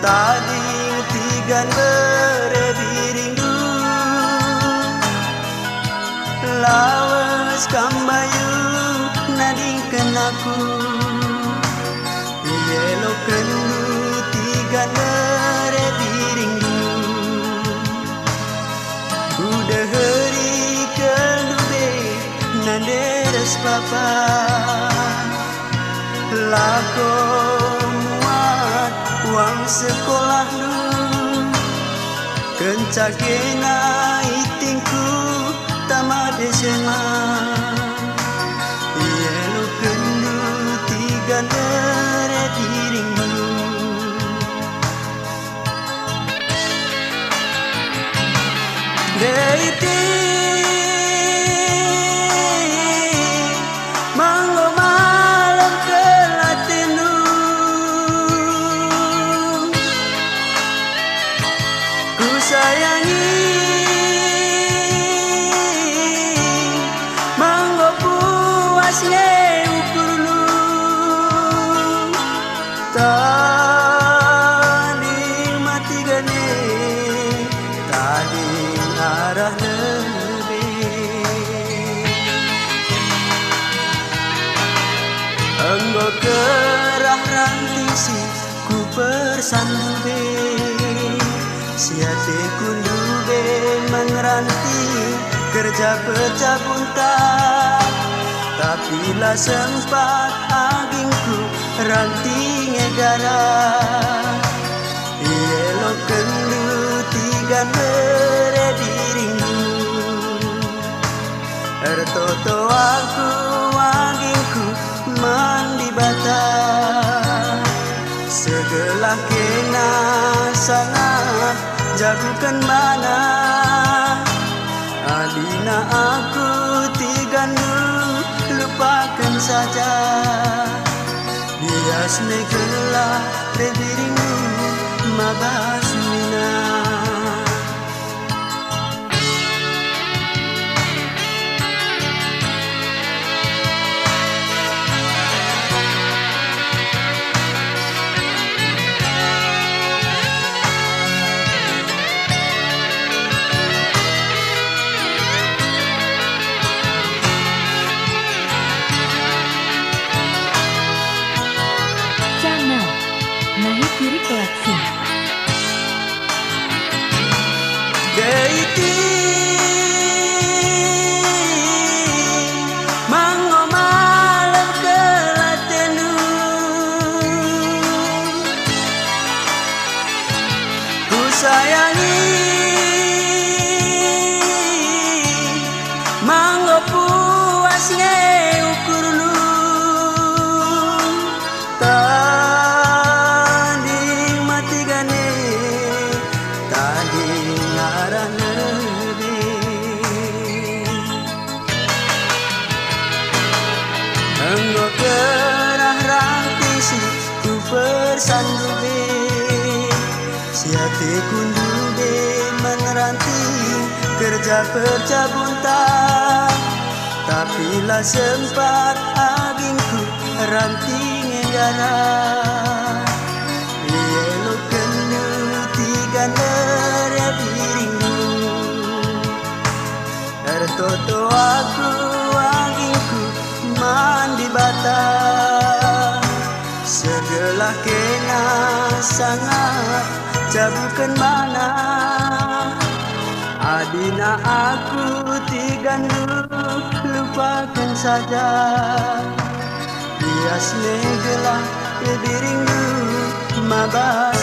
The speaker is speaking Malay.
tadi tigan berebirindu lawas kambayu nadingkan aku yelo kendu tigan berebirindu udah hari kedube nanderes papa lako muat uang sekolah lu kencakena itingku tamat SMA yelo kendu tiga nere dirimu deiti manggo malam kelatenu ku sayangi manggo puasnya ukur lu tadi mati gane tadi arah lebih enggo kerah rantisi ku persandube siate kundube menranti kerja pecah buntak tapi lah sempat agingku ranting negara yelo kendu tiga nere dirimu ertoto aku agingku mandi bata segelah kena sangat jagukan mana adina aku tigandu lupakan saja bias negelah dirimu mabasmina deiti manggo malam kelatenu ku sayangi manggo puasnya ukur lu tadi mati gane tadi arah lebih enggo kerah rantisi ku persandube siate kundube meneranti kerja pecah buntak tapi lah sempat agingku ranting negara yelo kendu tiga nere dirimu ertoto aku agingku mandi bata segelah kena sangat jabukan mana adina aku tigandu lupakan saja bias negelah dirimu mabas